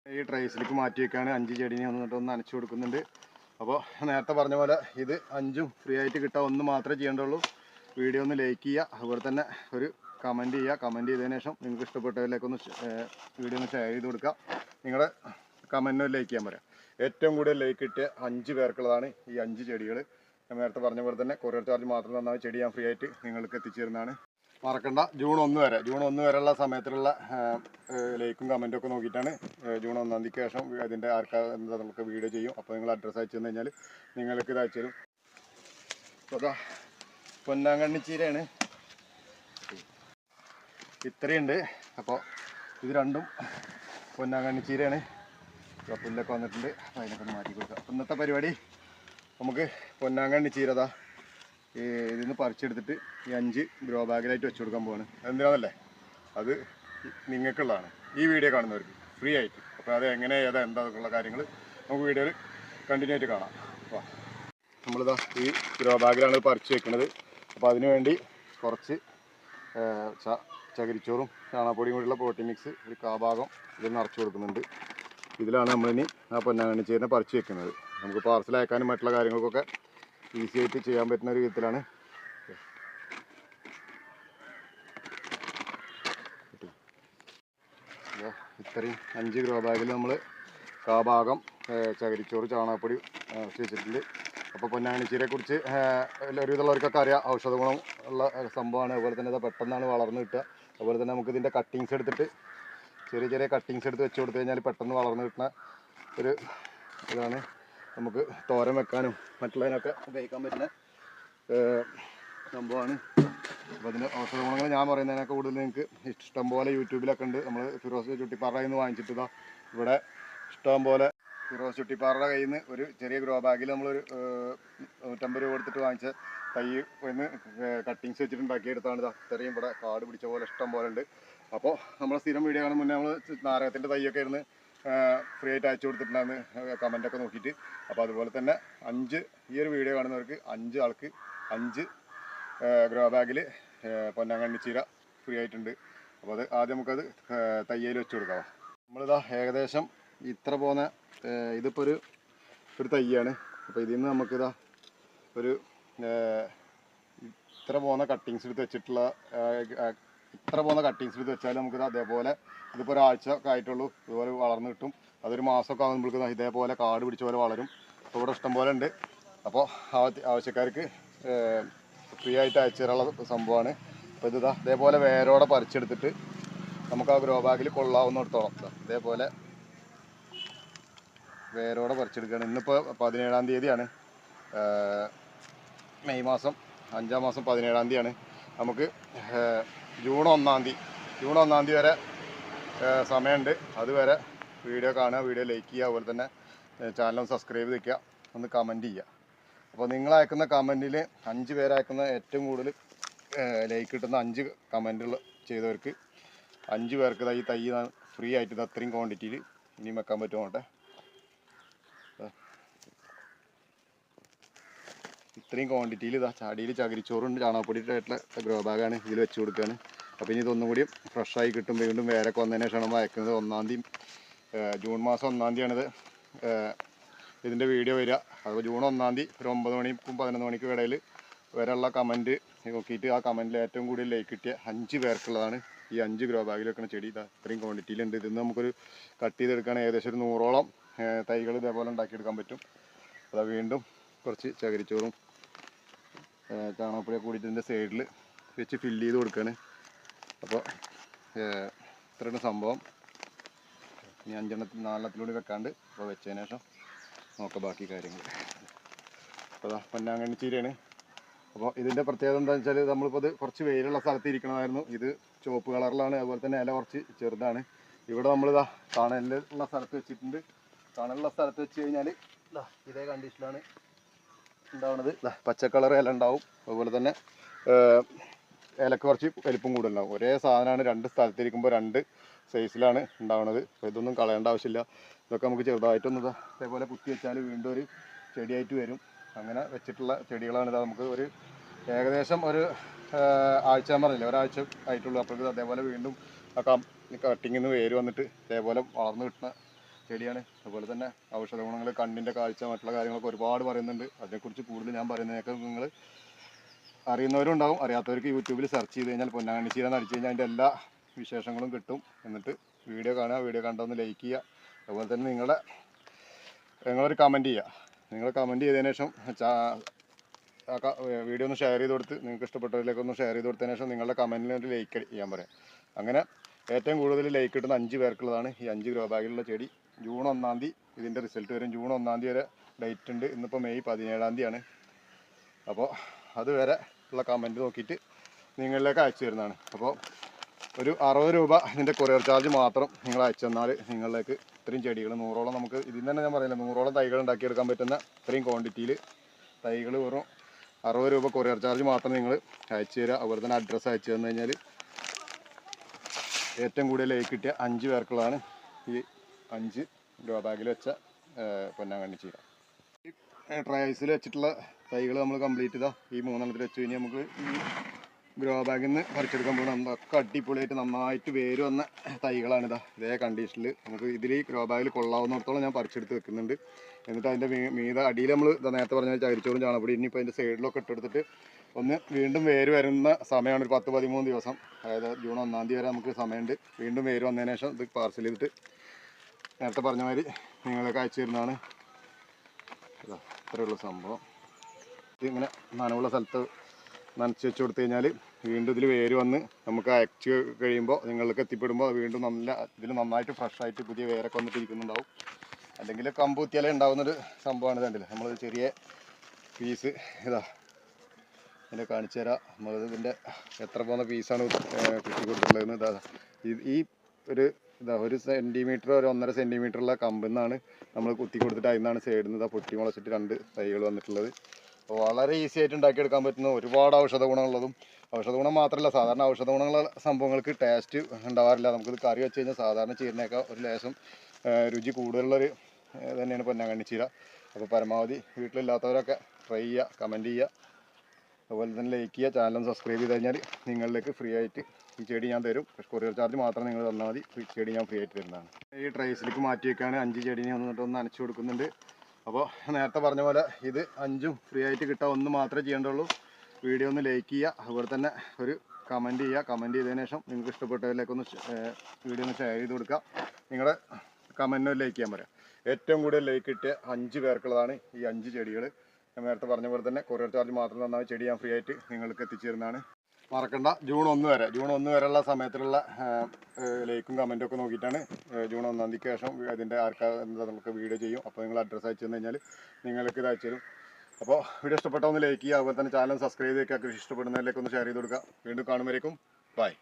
ഈ ട്രേസിലേക്ക് മാറ്റി വെക്കാണ് 5 ചെടീനെ ഒന്ന് നനച്ചു കൊടുക്കുന്നുണ്ട്. അപ്പോൾ നേരത്തെ പറഞ്ഞ പോലെ ഇത് 5ഉം ഫ്രീ ആയിട്ട് കിട്ടാൻ ഒന്ന് മാത്രമേ ചെയ്യേണ്ടുള്ളൂ. വീഡിയോ ഒന്ന് ലൈക്ക് ചെയ്യുക, അതുപോലെ തന്നെ ഒരു കമൻറ്റ് ചെയ്യുക. കമൻറ്റ് ചെയ്തതിന് ശേഷം നിങ്ങൾക്ക് ഇഷ്ടപ്പെട്ടതിലേക്കൊന്ന് വീഡിയോ ഒന്ന് ഷെയർ ചെയ്ത് കൊടുക്കുക. നിങ്ങളുടെ കമൻറ്റിന് ഒരു ലൈക്ക് ചെയ്യാൻ പറയാം. ഏറ്റവും കൂടുതൽ ലൈക്ക് കിട്ടിയ 5 പേർക്കുള്ളതാണ് ഈ 5 ചെടികൾ. ഞാൻ നേരത്തെ പറഞ്ഞ പോലെ തന്നെ കൊറിയർ ചാർജ് മാത്രം തന്നാൽ ചെടി ഞാൻ ഫ്രീ ആയിട്ട് നിങ്ങൾക്ക് എത്തിച്ചു തരുന്നതാണ്. മറക്കണ്ട, ജൂൺ 1 വരെയുള്ള സമയത്തുള്ള ലൈക്കും കമൻറ്റും ഒക്കെ നോക്കിയിട്ടാണ് ജൂൺ 1 തീയതിക്ക് ശേഷം അതിൻ്റെ എന്താ നമുക്ക് വീഡിയോ ചെയ്യും. അപ്പോൾ നിങ്ങൾ അഡ്രസ്സ് അയച്ചു തന്നു കഴിഞ്ഞാൽ നിങ്ങൾക്ക് ഇത് അയച്ചു തരും. അപ്പോൾ അതാ പൊന്നാങ്കണ്ണി ചീരയാണ്, ഇത്രയുണ്ട്. അപ്പോൾ ഇത് രണ്ടും പൊന്നാങ്കണ്ണി ചീരയാണ്. പുല്ലൊക്കെ വന്നിട്ടുണ്ട്, അപ്പോൾ അതിനൊക്കെ ഒന്ന് മാറ്റി കൊടുക്കുക. അപ്പോൾ ഇന്നത്തെ പരിപാടി നമുക്ക് പൊന്നാങ്കണ്ണി ചീരതാ ഇതിൽ നിന്ന് പറിച്ചെടുത്തിട്ട് ഈ 5 ഗ്രോ ബാഗിലായിട്ട് വെച്ച് കൊടുക്കാൻ പോവാണ്. എന്തിനാണല്ലേ, അത് നിങ്ങൾക്കുള്ളതാണ്, ഈ വീഡിയോ കാണുന്നവർക്ക് ഫ്രീ ആയിട്ട്. അപ്പോൾ അത് എങ്ങനെ ഏതാ എന്താണെന്നുള്ള കാര്യങ്ങൾ നമുക്ക് വീഡിയോയിൽ കണ്ടിന്യൂ ആയിട്ട് കാണാം. അപ്പോൾ നമ്മളിതാ ഈ ഗ്രോ ബാഗിലാണ് പറിച്ച് വെക്കുന്നത്. അപ്പോൾ അതിനു വേണ്ടി കുറച്ച് ചകിരിച്ചോറും ചാണകപ്പൊടിയും കൂടിയുള്ള പ്രോട്ടീൻ മിക്സ് ഒരു കാഭാഗം ഇതിൽ നിറച്ച് കൊടുക്കുന്നുണ്ട്. ഇതിലാണ് നമ്മളിനി ആ പൊന്നാങ്കണ്ണി ചീരനെ പറിച്ച് വെക്കുന്നത്. നമുക്ക് പാർസൽ അയക്കാനും മറ്റുള്ള കാര്യങ്ങൾക്കൊക്കെ ഈസി ആയിട്ട് ചെയ്യാൻ പറ്റുന്ന ഒരു വിധത്തിലാണ്. ഇത്രയും 5 ഗ്രോ ബാഗിൽ നമ്മൾ കാഭാഗം ചകിരിച്ചോറ് ചാണകപ്പൊടി വെച്ചിട്ടുണ്ട്. അപ്പോൾ പൊന്നാങ്കണ്ണി ചീരയെക്കുറിച്ച് ഒരുവിധമുള്ളവർക്കൊക്കെ അറിയാം, ഔഷധ ഗുണം ഉള്ള സംഭവമാണ്. അതുപോലെ തന്നെ അത് പെട്ടെന്നാണ് വളർന്ന് കിട്ടുക. അതുപോലെ തന്നെ നമുക്ക് ഇതിൻ്റെ കട്ടിങ്സ് എടുത്തിട്ട് ചെറിയ കട്ടിങ്സ് എടുത്ത് വെച്ച് കൊടുത്തു കഴിഞ്ഞാൽ പെട്ടെന്ന് വളർന്ന് കിട്ടുന്ന ഒരു ഇതാണ്. നമുക്ക് തോരൻ വെക്കാനും മറ്റുള്ളതിനൊക്കെ ഉപയോഗിക്കാൻ പറ്റുന്ന സംഭവമാണ്. അപ്പോൾ അതിൻ്റെ ഔഷധ ഗുണങ്ങൾ ഞാൻ പറയുന്നതിനൊക്കെ കൂടുതൽ നിങ്ങൾക്ക് ഇഷ്ടംപോലെ യൂട്യൂബിലൊക്കെ ഉണ്ട്. നമ്മൾ ഫിറോസ് ചുട്ടിപ്പാറയിൽ നിന്ന് വാങ്ങിച്ചിട്ടതാ ഇവിടെ ഇഷ്ടംപോലെ ഫിറോസ് ചുട്ടിപ്പാറയുടെ കയ്യിൽ നിന്ന് ഒരു ചെറിയ ഗ്രോ ബാഗിൽ നമ്മളൊരു 150 രൂപ കൊടുത്തിട്ട് വാങ്ങിച്ച തൈ ഒന്ന് കട്ടിങ്സ് വെച്ചിട്ടുണ്ടാക്കിയെടുത്താണ്. ഇത്രയും ഇവിടെ കാട് പിടിച്ച പോലെ ഇഷ്ടം പോലെ ഉണ്ട്. അപ്പോൾ നമ്മൾ സ്ഥിരം വീഡിയോ കാണുന്ന മുന്നേ നമ്മൾ നാരകത്തിൻ്റെ തൈയൊക്കെ ഇരുന്ന് ഫ്രീ ആയിട്ട് അയച്ചു കൊടുത്തിട്ടുണ്ടായിരുന്നു കമൻറ്റൊക്കെ നോക്കിയിട്ട്. അപ്പോൾ അതുപോലെ തന്നെ ഈ ഒരു വീഡിയോ കാണുന്നവർക്ക് 5 ആൾക്ക് 5 ഗ്രോ ബാഗിൽ പൊന്നാങ്കണ്ണി ചീര ഫ്രീ ആയിട്ടുണ്ട്. അപ്പോൾ അത് ആദ്യം നമുക്കത് തയ്യയിൽ വെച്ച് കൊടുക്കാം. നമ്മളിതാ ഏകദേശം ഇത്ര പോകുന്ന ഇതിപ്പോൾ ഒരു തയ്യാണ്. അപ്പോൾ ഇതിൽ നിന്ന് നമുക്കിതാ ഒരു ഇത്ര പോകുന്ന കട്ടിങ്സ് എടുത്ത് വെച്ചിട്ടുള്ള ഇത്ര പോകുന്ന കട്ടിങ്സ് എടുത്ത് വെച്ചാൽ നമുക്കിത് അതേപോലെ ഇതിപ്പോൾ ഒരാഴ്ച ഒക്കെ ആയിട്ടുള്ളൂ, ഇതുപോലെ വളർന്ന് കിട്ടും. അതൊരു മാസമൊക്കെ ആകുമ്പോഴേക്കും ഇതേപോലെ കാട് പിടിച്ച പോലെ വളരും. അപ്പോൾ ഇവിടെ ഇഷ്ടം പോലെ ഉണ്ട്. അപ്പോൾ ആവശ്യക്കാർക്ക് ഫ്രീ ആയിട്ട് അയച്ചു തരാനുള്ള സംഭവമാണ്. അപ്പോൾ ഇതാ ഇതേപോലെ വേരോടെ പറിച്ചെടുത്തിട്ട് നമുക്ക് ആ ഗ്രോ ബാഗിൽ കൊള്ളാവുന്നിടത്തോളം ഇതേപോലെ വേരോടെ പറിച്ചെടുക്കുകയാണ്. ഇന്നിപ്പോൾ 17-ാം തീയതിയാണ്, മെയ് മാസം 5-ാം മാസം 17-ാം തീയതിയാണ്. നമുക്ക് ജൂൺ 1 തീയതി വരെ സമയമുണ്ട്. അതുവരെ വീഡിയോ കാണുക, വീഡിയോ ലൈക്ക് ചെയ്യുക, അതുപോലെ തന്നെ ചാനൽ സബ്സ്ക്രൈബ് ചെയ്ത് വയ്ക്കുക, ഒന്ന് കമൻറ്റ് ചെയ്യുക. അപ്പോൾ നിങ്ങൾ അയക്കുന്ന കമൻറ്റിൽ 5 പേരയക്കുന്ന ഏറ്റവും കൂടുതൽ ലൈക്ക് കിട്ടുന്ന 5 കമൻറ്റുകൾ ചെയ്തവർക്ക് 5 പേർക്ക് ഈ തൈ ഫ്രീ ആയിട്ട് ഇത് അത്രയും ക്വാണ്ടിറ്റിയിൽ ഇനിയും വെക്കാൻ പറ്റുമോട്ടെ. ഇത്രയും ക്വാണ്ടിറ്റിയിൽ ഇതാ ചാടിയിൽ ചകിരിച്ചോറുണ്ട് ചാണകപ്പൊടിയായിട്ടുള്ള ഗ്രോ ബാഗാണ് ഇതിൽ വെച്ച് കൊടുക്കുകയാണ്. അപ്പോൾ ഇനി ഇതൊന്നും കൂടി ഫ്രഷായി കിട്ടും. വീണ്ടും വേരൊക്കെ വന്നതിന് ശേഷമാണ് നമ്മൾ അയക്കുന്നത്. 1-ാം തീയതി ജൂൺ മാസം 1-ാം തീയതിയാണിത് ഇതിൻ്റെ വീഡിയോ വരിക. അപ്പോൾ ജൂൺ 1-ാം തീയതി ഒരു 9 മണിക്കും 11 മണിക്കും ഇടയിൽ വരെയുള്ള കമൻറ്റ് നോക്കിയിട്ട് ആ കമൻറ്റിൽ ഏറ്റവും കൂടുതൽ ലൈക്ക് കിട്ടിയ 5 പേർക്കുള്ളതാണ് ഈ 5 ഗ്രോ ബാഗിൽ വെക്കുന്ന ചെടി. ഇതാ ഇത്രയും ക്വാണ്ടിറ്റിയിലുണ്ട്. ഇതിൽ നിന്ന് നമുക്കൊരു കട്ട് ചെയ്തെടുക്കുകയാണെങ്കിൽ ഏകദേശം ഒരു 100ഓളം തൈകൾ ഇതേപോലെ ഉണ്ടാക്കിയെടുക്കാൻ പറ്റും. അതാ വീണ്ടും കുറച്ച് ചകിരിച്ചോറും ചാണകപ്പൊടിയൊക്കെ കൂടിയിട്ട് ഇതിൻ്റെ സൈഡിൽ വെച്ച് ഫില്ല് ചെയ്ത് കൊടുക്കുകയാണ്. അപ്പോൾ ഇത്രയാണ് സംഭവം. ഇനി 4-എണ്ണത്തിലൂടെ വെക്കാണ്ട് അപ്പോൾ വെച്ചതിന് ശേഷം നോക്കാം ബാക്കി കാര്യങ്ങൾ. അപ്പോൾ അതാ പൊന്നാങ്കണ്ണി ചീരയാണ്. അപ്പോൾ ഇതിൻ്റെ പ്രത്യേകത എന്താണെന്ന് വെച്ചാൽ നമ്മളിപ്പോൾ ഇത് കുറച്ച് വെയിലുള്ള സ്ഥലത്ത് ഇരിക്കണമായിരുന്നു. ഇത് ചുവപ്പ് കളറിലാണ്, അതുപോലെ തന്നെ ഇല കുറച്ച് ചെറുതാണ്. ഇവിടെ നമ്മളിതാ തണലുള്ള സ്ഥലത്ത് വെച്ചിട്ടുണ്ട്. തണലുള്ള സ്ഥലത്ത് വെച്ച് കഴിഞ്ഞാൽ ഇതേ കണ്ടീഷനിലാണ് ഉണ്ടാവുന്നത്. പച്ച കളർ ഇല ഉണ്ടാവും, അതുപോലെ തന്നെ ഇലക്ക് കുറച്ച് വലിപ്പം കൂടുതലുണ്ടാവും. ഒരേ സാധനമാണ് 2 സ്ഥലത്തിരിക്കുമ്പോൾ 2 സൈസിലാണ് ഉണ്ടാവുന്നത്. അപ്പോൾ ഇതൊന്നും കളയേണ്ട ആവശ്യമില്ല. ഇതൊക്കെ നമുക്ക് ചെറുതായിട്ടൊന്ന് അതേപോലെ കുത്തി വെച്ചാൽ വീണ്ടും ഒരു ചെടിയായിട്ട് വരും. അങ്ങനെ വെച്ചിട്ടുള്ള ചെടികളാണിത്. നമുക്ക് ഒരു ഏകദേശം ഒരു ആഴ്ച പറഞ്ഞില്ല, ഒരാഴ്ച ആയിട്ടുള്ളൂ. അപ്പോഴേക്കും അതേപോലെ വീണ്ടും ആ കട്ടിങ്ങിൽ നിന്ന് വേര് വന്നിട്ട് ഇതേപോലെ വളർന്നു കിട്ടുന്ന ചെടിയാണ്. അതുപോലെ തന്നെ ഔഷധ ഗുണങ്ങൾ, കണ്ണിൻ്റെ കാഴ്ച, മറ്റുള്ള കാര്യങ്ങളൊക്കെ ഒരുപാട് പറയുന്നുണ്ട്. അതിനെക്കുറിച്ച് കൂടുതൽ ഞാൻ പറയുന്നതൊക്കെ നിങ്ങൾ അറിയുന്നവരും ഉണ്ടാവും, അറിയാത്തവർക്ക് യൂട്യൂബിൽ സെർച്ച് ചെയ്ത് കഴിഞ്ഞാൽ പൊന്നാങ്കണ്ണി ചീര എന്ന് അടിച്ചു കഴിഞ്ഞാൽ അതിൻ്റെ എല്ലാ വിശേഷങ്ങളും കിട്ടും. എന്നിട്ട് വീഡിയോ കാണുക, വീഡിയോ കണ്ടൊന്ന് ലൈക്ക് ചെയ്യുക. അതുപോലെ തന്നെ നിങ്ങളൊരു കമൻറ്റ് ചെയ്യുക. നിങ്ങൾ കമൻറ്റ് ചെയ്തതിന് ശേഷം വീഡിയോ ഒന്ന് ഷെയർ ചെയ്ത് കൊടുത്ത്, നിങ്ങൾക്ക് ഇഷ്ടപ്പെട്ടവരിലേക്കൊന്ന് ഷെയർ ചെയ്ത് കൊടുത്തതിന് ശേഷം നിങ്ങളുടെ കമൻറ്റിൽ ഒരു ലൈക്ക് ചെയ്യാൻ പറയാം. അങ്ങനെ ഏറ്റവും കൂടുതൽ ലൈക്ക് കിട്ടുന്ന 5 പേർക്കുള്ളതാണ് ഈ 5 ഗ്രോ ബാഗിലുള്ള ചെടി. ജൂൺ 1-ാം തീയതി ഇതിൻ്റെ റിസൾട്ട് വരും. ജൂൺ 1-ാം തീയതി വരെ ഡേറ്റ് ഉണ്ട്. ഇന്നിപ്പോൾ മെയ് 17-ാം തീയതിയാണ്. അപ്പോൾ അതുവരെ ഉള്ള കമൻറ്റ് നോക്കിയിട്ട് നിങ്ങളിലേക്ക് അയച്ചു തരുന്നതാണ്. അപ്പോൾ ഒരു 60 രൂപ ഇതിൻ്റെ കൊറിയർ ചാർജ് മാത്രം നിങ്ങൾ അയച്ചു തന്നാൽ നിങ്ങളിലേക്ക് ഇത്രയും ചെടികൾ 100ഓളം, നമുക്ക് ഇതിൽ തന്നെ ഞാൻ പറയില്ല, 100ഓളം തൈകൾ ഉണ്ടാക്കിയെടുക്കാൻ പറ്റുന്ന ഇത്രയും ക്വാണ്ടിറ്റിയിൽ തൈകൾ വെറും 60 രൂപ കൊറിയർ ചാർജ് മാത്രം നിങ്ങൾ അയച്ചു തരിക. അതുപോലെ തന്നെ അഡ്രസ്സ് അയച്ചു തന്നു കഴിഞ്ഞാൽ ഏറ്റവും കൂടുതൽ ലൈക്ക് കിട്ടിയ 5 പേർക്കുള്ളതാണ് ഈ 5 ഗ്രോ ബാഗിൽ വെച്ച പൊന്നാങ്കണ്ണി ചീര. ഈ ട്രൈസിൽ വെച്ചിട്ടുള്ള തൈകൾ നമ്മൾ കംപ്ലീറ്റ് ചെയ്താൽ ഈ 3 വെച്ച് കഴിഞ്ഞാൽ നമുക്ക് ഈ ഗ്രോ ബാഗിൽ നിന്ന് പറിച്ചെടുക്കാൻ പോകുന്നത് ഒക്കെ അടിപൊളിയായിട്ട് നന്നായിട്ട് വേര് വന്ന തൈകളാണിതാ. ഇതേ കണ്ടീഷനിൽ നമുക്ക് ഇതിൽ ഈ ഗ്രോ ബാഗിൽ കൊള്ളാവുന്നിടത്തോളം ഞാൻ പറിച്ചെടുത്ത് വെക്കുന്നുണ്ട്. എന്നിട്ട് അതിൻ്റെ അടിയിൽ നമ്മൾ നേരത്തെ പറഞ്ഞ ചകിരിച്ചോറും ചാണകപ്പൊടി ഇനിയിപ്പോൾ അതിൻ്റെ സൈഡിലൊക്കെ ഇട്ടെടുത്തിട്ട് ഒന്ന് വീണ്ടും വേര് വരുന്ന സമയമാണ്. ഒരു 10-13 ദിവസം, അതായത് ജൂൺ 1-ാം തീയതി വരെ നമുക്ക് സമയമുണ്ട്. വീണ്ടും വേര് വന്നതിന് ശേഷം ഇത് പാർസൽ ചെയ്തിട്ട് നേരത്തെ പറഞ്ഞ മാതിരി നിങ്ങളൊക്കെ അയച്ചു തരുന്നതാണ്. ഇത്രയുള്ള സംഭവം. ഇതിങ്ങനെ നനവുള്ള സ്ഥലത്ത് നനച്ച് വെച്ച് കൊടുത്തു കഴിഞ്ഞാൽ വീണ്ടും ഇതിൽ വേര് വന്ന് നമുക്ക് അയച്ച് കഴിയുമ്പോൾ നിങ്ങൾക്ക് എത്തിപ്പെടുമ്പോൾ വീണ്ടും ഇതിൽ നന്നായിട്ട് ഫ്രഷായിട്ട് പുതിയ വേരൊക്കെ വന്നിട്ട് ഇരിക്കുന്നുണ്ടാവും. അല്ലെങ്കിൽ കമ്പൂത്തിയാലേ ഉണ്ടാകുന്നൊരു സംഭവമാണ്. കണ്ടില്ലേ, നമ്മൾ ചെറിയ പീസ് ഇതാ ഇതിനെ കാണിച്ചു തരാം. നമ്മളിതിൻ്റെ എത്ര പോകുന്ന പീസാണ് കുത്തി കൊടുത്തിട്ടുള്ളതെന്ന്. ഇതാ ഈ ഒരു സെൻറ്റിമീറ്റർ, ഒരു 1.5 സെൻറ്റിമീറ്ററുള്ള കമ്പിൽ നിന്നാണ് നമ്മൾ കുത്തി കൊടുത്തിട്ട് അതിൽ നിന്നാണ് സൈഡിൽ നിന്ന് പൊട്ടി മുളച്ചിട്ട് 2 തൈകൾ വന്നിട്ടുള്ളത്. അപ്പോൾ വളരെ ഈസി ആയിട്ട് ഉണ്ടാക്കിയെടുക്കാൻ പറ്റുന്ന, ഒരുപാട് ഔഷധ ഗുണമുള്ളതും, ഔഷധ ഗുണം മാത്രമല്ല, സാധാരണ ഔഷധ ഗുണമുള്ള സംഭവങ്ങൾക്ക് ടേസ്റ്റ് ഉണ്ടാവാറില്ല. നമുക്കിത് കറി വെച്ച് കഴിഞ്ഞാൽ സാധാരണ ചീരനേക്കാൾ ഒരു ലേശം രുചി കൂടുതലുള്ളൊരു തന്നെയാണ് പൊന്നാങ്കണ്ണി ചീര. അപ്പോൾ പരമാവധി വീട്ടിലില്ലാത്തവരൊക്കെ ട്രൈ ചെയ്യുക, കമൻറ്റ് ചെയ്യുക, അതുപോലെ തന്നെ ലൈക്ക് ചെയ്യുക, ചാനൽ സബ്സ്ക്രൈബ് ചെയ്ത് കഴിഞ്ഞാൽ നിങ്ങളിലേക്ക് ഫ്രീ ആയിട്ട് ഈ ചെടി ഞാൻ തരും. കൊറിയർ ചാർജ് മാത്രം നിങ്ങൾ തന്നാൽ മതി, ചെടി ഞാൻ ഫ്രീ ആയിട്ട് തരുന്നതാണ്. ഈ ട്രൈസിലേക്ക് മാറ്റി വെക്കാണ് 5 ചെടീനെ ഒന്ന് നനച്ചു കൊടുക്കുന്നുണ്ട്. അപ്പോൾ നേരത്തെ പറഞ്ഞ പോലെ ഇത് 5ഉം ഫ്രീ ആയിട്ട് കിട്ടാൻ 1 മാത്രമേ ചെയ്യേണ്ടുള്ളൂ. വീഡിയോ ഒന്ന് ലൈക്ക് ചെയ്യുക, അതുപോലെ തന്നെ ഒരു കമൻറ്റ് ചെയ്യുക. കമൻറ്റ് ചെയ്തതിന് ശേഷം നിങ്ങൾക്ക് ഇഷ്ടപ്പെട്ടതിലേക്കൊന്ന് വീഡിയോ ഒന്ന് ഷെയർ ചെയ്ത് കൊടുക്കുക. നിങ്ങളുടെ കമൻറ്റിന് ലൈക്ക് ചെയ്യാൻ പറയാം. ഏറ്റവും കൂടുതൽ ലൈക്ക് കിട്ടിയ 5 പേർക്കുള്ളതാണ് ഈ 5 ചെടികൾ. ഞാൻ നേരത്തെ പറഞ്ഞ പോലെ തന്നെ കൊറിയർ ചാർജ് മാത്രം തന്നാൽ ചെടി ഞാൻ ഫ്രീ ആയിട്ട് നിങ്ങൾക്ക് എത്തിച്ചു തരുന്നതാണ്. മറക്കണ്ട, ജൂൺ 1 വരെയുള്ള സമയത്തിലുള്ള ലൈക്കും കമൻറ്റും ഒക്കെ നോക്കിയിട്ടാണ് ജൂൺ 1-ാം തീയതിക്ക് ശേഷം അതിൻ്റെ എന്താ നമുക്ക് വീഡിയോ ചെയ്യും. അപ്പോൾ നിങ്ങൾ അഡ്രസ്സ് അയച്ചു തന്നു കഴിഞ്ഞാൽ നിങ്ങൾക്ക് ഇത് അയച്ചു തരും. അപ്പോൾ വീഡിയോ ഇഷ്ടപ്പെട്ടാൽ ഒന്ന് ലൈക്ക് ചെയ്യുക, അതുപോലെ തന്നെ ചാനൽ സബ്സ്ക്രൈബ് ചെയ്ത് വെക്കുക. കൃഷി ഇഷ്ടപ്പെടുന്നതിലേക്ക് ഒന്ന് ഷെയർ ചെയ്ത് കൊടുക്കുക. വീണ്ടും കാണുമ്പോഴേക്കും ബൈ.